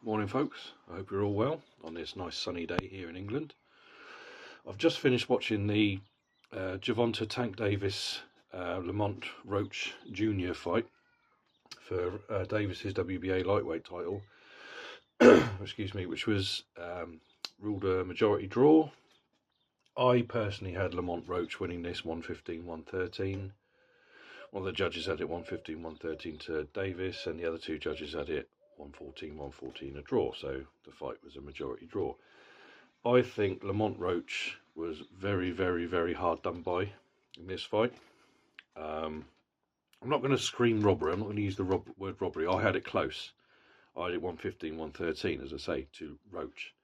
Morning folks, I hope you're all well on this nice sunny day here in England. I've just finished watching the Gervonta Tank Davis Lamont Roach Jr fight for Davis's WBA Lightweight title, excuse me, which was ruled a majority draw. I personally had Lamont Roach winning this 115-113. One of the judges had it 115-113 to Davis, and the other two judges had it 114-114, a draw, so the fight was a majority draw. I think Lamont Roach was very, very, very hard done by in this fight. I'm not going to scream robbery, I'm not going to use the word robbery. I had it close. I had it 115-113, as I say, to Roach.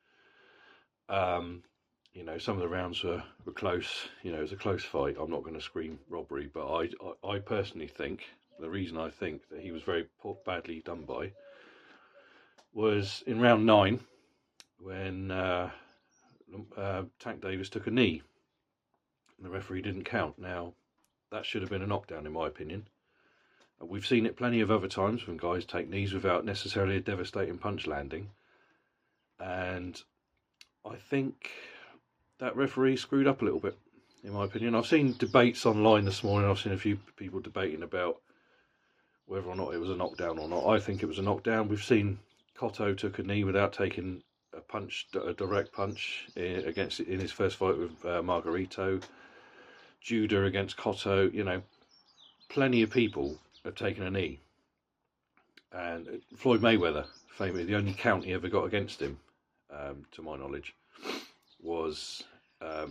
You know, some of the rounds were close. You know, it was a close fight. I'm not going to scream robbery, but I personally think, the reason I think that he was very badly done by was in round 9 when Tank Davis took a knee and the referee didn't count. Now, that should have been a knockdown in my opinion. We've seen it plenty of other times when guys take knees without necessarily a devastating punch landing, and I think that referee screwed up a little bit, in my opinion. I've seen debates online this morning. I've seen a few people debating about whether or not it was a knockdown or not. I think it was a knockdown. We've seen Cotto took a knee without taking a punch, a direct punch in his first fight with Margarito. Judah against Cotto. You know, plenty of people have taken a knee. And Floyd Mayweather, famously, the only count he ever got against him, to my knowledge, was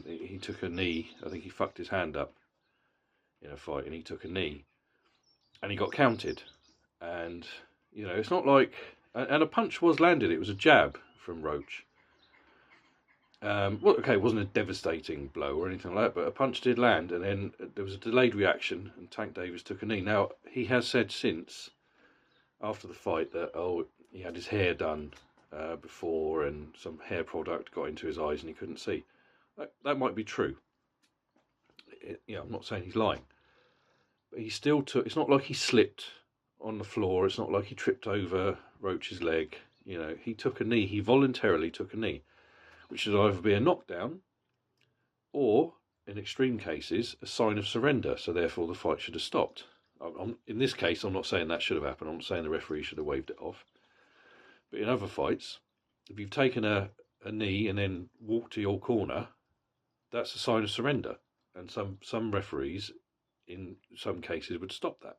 he took a knee. I think he fucked his hand up in a fight, and he took a knee, and he got counted. And you know, it's not like, and a punch was landed. It was a jab from Roach. Well, okay, it wasn't a devastating blow or anything like that, but a punch did land, and then there was a delayed reaction, and Tank Davis took a knee. Now, he has said since, after the fight, that he had his hair done before, and some hair product got into his eyes and he couldn't see. That might be true. Yeah, I'm not saying he's lying, but he still took. It's not like he slipped on the floor. It's not like he tripped over Roach's leg. You know, he took a knee. He voluntarily took a knee, which should either be a knockdown or, in extreme cases, a sign of surrender. So therefore, the fight should have stopped. In this case, I'm not saying that should have happened. I'm not saying the referee should have waved it off. But in other fights, if you've taken a knee and then walked to your corner, that's a sign of surrender. And some referees, in some cases, would stop that.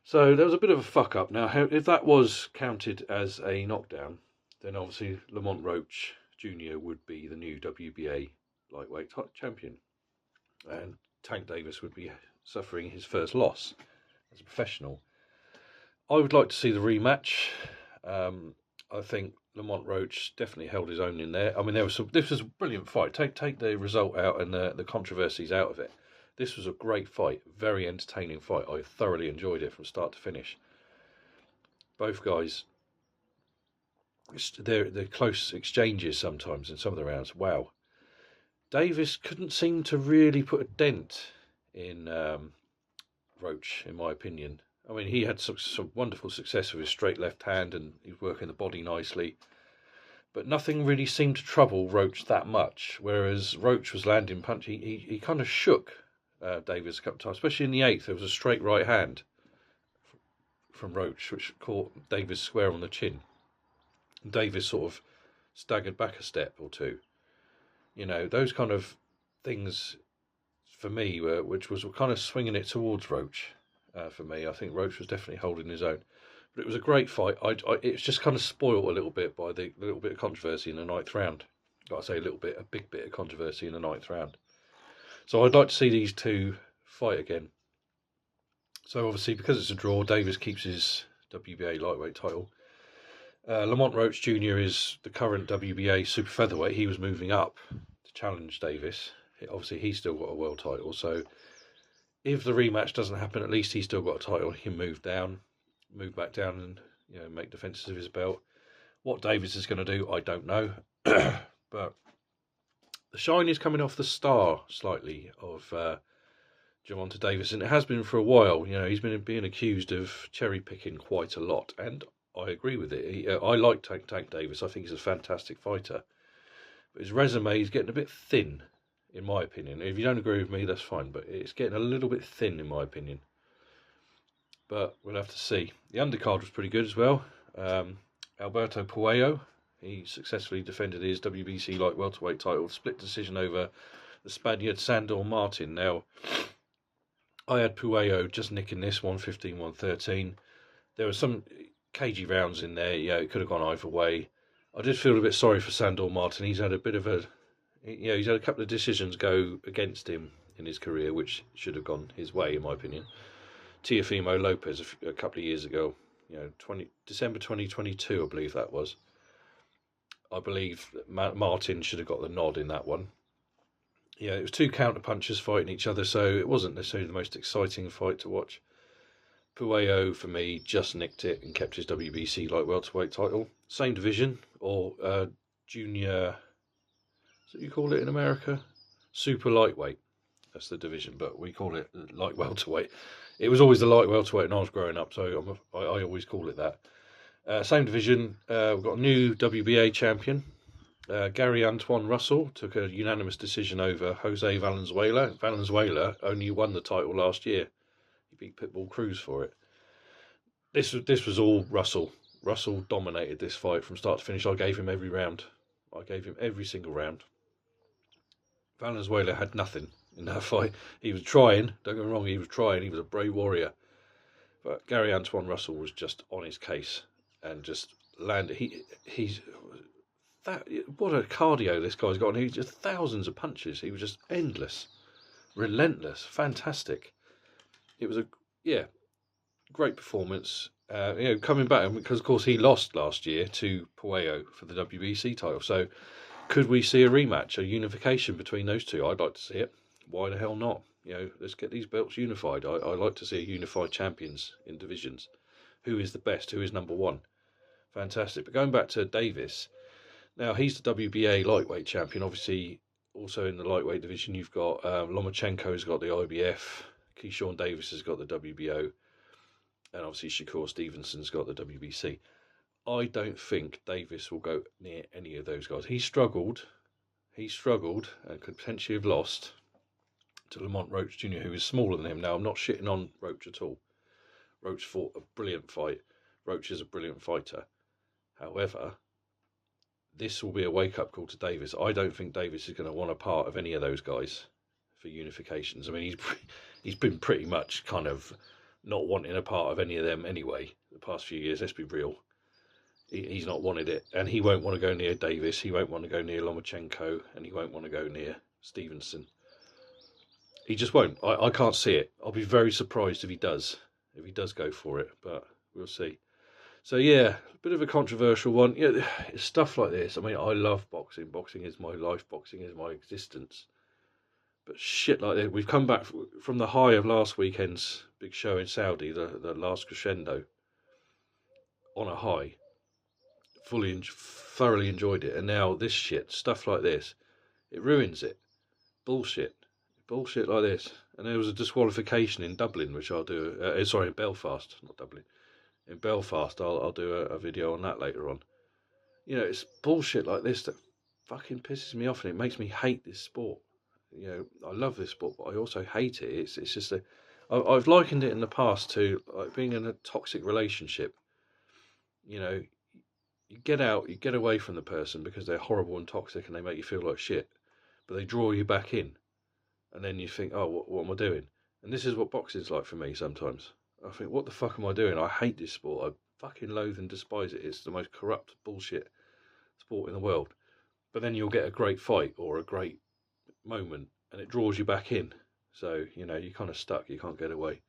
So there was a bit of a fuck up. Now, if that was counted as a knockdown, then obviously Lamont Roach Jr. would be the new WBA Lightweight champion. And Tank Davis would be suffering his first loss as a professional. I would like to see the rematch. I think Lamont Roach definitely held his own in there. I mean, this was a brilliant fight. Take the result out and the controversies out of it. This was a great fight, very entertaining fight. I thoroughly enjoyed it from start to finish. Both guys, they're close exchanges sometimes in some of the rounds. Wow. Davis couldn't seem to really put a dent in Roach, in my opinion. I mean, he had some wonderful success with his straight left hand, and he was working the body nicely. But nothing really seemed to trouble Roach that much, whereas Roach was landing punch. He kind of shook Davis a couple of times, especially in the 8th. There was a straight right hand from Roach, which caught Davis square on the chin. Davis sort of staggered back a step or two. You know, those kind of things for me, which was kind of swinging it towards Roach. For me, I think Roach was definitely holding his own. But it was a great fight. It was just kind of spoiled a little bit by the little bit of controversy in the 9th round. Got to say, a big bit of controversy in the 9th round. So I'd like to see these two fight again. So obviously, because it's a draw, Davis keeps his WBA lightweight title. Lamont Roach Jr. is the current WBA super featherweight. He was moving up to challenge Davis. Obviously, he's still got a world title. So if the rematch doesn't happen, at least he's still got a title. He can move back down, and make defences of his belt. What Davis is going to do, I don't know. But the shine is coming off the star slightly of Gervonta Davis, and it has been for a while. You know, he's been being accused of cherry picking quite a lot, and I agree with it. I like Tank Davis. I think he's a fantastic fighter. But his resume is getting a bit thin, in my opinion. If you don't agree with me, that's fine. But it's getting a little bit thin, in my opinion. But we'll have to see. The undercard was pretty good as well. Alberto Puello, he successfully defended his WBC light welterweight title, split decision over the Spaniard Sandor Martin. Now, I had Puello just nicking this 115, 113. There were some cagey rounds in there. Yeah, it could have gone either way. I did feel a bit sorry for Sandor Martin. He's had a bit of a, he's had a couple of decisions go against him in his career, which should have gone his way, in my opinion. Teofimo Lopez a couple of years ago, December 2022, I believe that was. I believe that Martin should have got the nod in that one. Yeah, it was two counter punchers fighting each other, so it wasn't necessarily the most exciting fight to watch. Puello, for me, just nicked it and kept his WBC light welterweight title. Same division, or junior, is that you call it in America? Super lightweight. That's the division, but we call it light welterweight. It was always the light welterweight when I was growing up, so I always call it that. Same division, we've got a new WBA champion. Gary Antoine Russell took a unanimous decision over Jose Valenzuela. Valenzuela only won the title last year. He beat Pitbull Cruz for it. This was all Russell. Russell dominated this fight from start to finish. I gave him every round. I gave him every single round. Valenzuela had nothing in that fight. He was trying, don't get me wrong, he was trying, he was a brave warrior. But Gary Antoine Russell was just on his case and just landed. What a cardio this guy's got, and he's just thousands of punches. He was just endless, relentless, fantastic. It was a great performance. Coming back, because of course he lost last year to Puello for the WBC title. So could we see a rematch, a unification between those two? I'd like to see it. Why the hell not? Let's get these belts unified. I like to see a unified champions in divisions. Who is the best? Who is number one? Fantastic. But going back to Davis, now he's the WBA lightweight champion. Obviously, also in the lightweight division, you've got Lomachenko's got the IBF, Keyshawn Davis has got the WBO, and obviously Shakur Stevenson's got the WBC. I don't think Davis will go near any of those guys. He struggled and could potentially have lost to Lamont Roach Jr, who is smaller than him. Now, I'm not shitting on Roach at all. Roach fought a brilliant fight. Roach is a brilliant fighter. However, this will be a wake-up call to Davis. I don't think Davis is going to want a part of any of those guys for unifications. I mean, he's been pretty much kind of not wanting a part of any of them anyway the past few years. Let's be real. He's not wanted it, and he won't want to go near Davis. He won't want to go near Lomachenko, and he won't want to go near Stevenson. He just won't. I can't see it. I'll be very surprised if he does go for it, but we'll see. So yeah, a bit of a controversial one. It's stuff like this. I mean, I love boxing. Boxing is my life. Boxing is my existence. But shit like this. We've come back from the high of last weekend's big show in Saudi, the last crescendo, on a high. Thoroughly enjoyed it, and now this shit, stuff like this, it ruins it. Bullshit like this. And there was a disqualification in Dublin, which I'll do. In Belfast, not Dublin. In Belfast, I'll do a video on that later on. It's bullshit like this that fucking pisses me off, and it makes me hate this sport. I love this sport, but I also hate it. It's just I've likened it in the past to like being in a toxic relationship. You get out, you get away from the person because they're horrible and toxic and they make you feel like shit, but they draw you back in, and then you think, oh, what am I doing? And this is what boxing's like for me sometimes. I think, what the fuck am I doing? I hate this sport. I fucking loathe and despise it. It's the most corrupt bullshit sport in the world. But then you'll get a great fight or a great moment and it draws you back in. So, you're kind of stuck. You can't get away.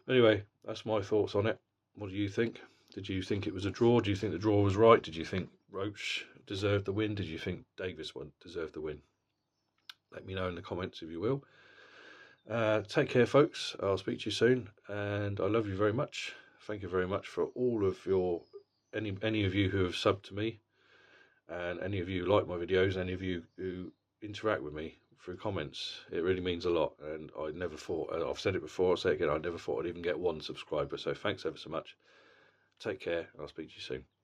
Anyway, that's my thoughts on it. What do you think? Did you think it was a draw? Do you think the draw was right? Did you think Roach deserved the win? Did you think Davis deserved the win? Let me know in the comments if you will. Take care, folks. I'll speak to you soon, and I love you very much. Thank you very much for all of your any of you who have subbed to me, and any of you who like my videos, any of you who interact with me through comments. It really means a lot, and I never thought, I've said it before, I'll say it again, I never thought I'd even get one subscriber, so thanks ever so much. Take care. I'll speak to you soon.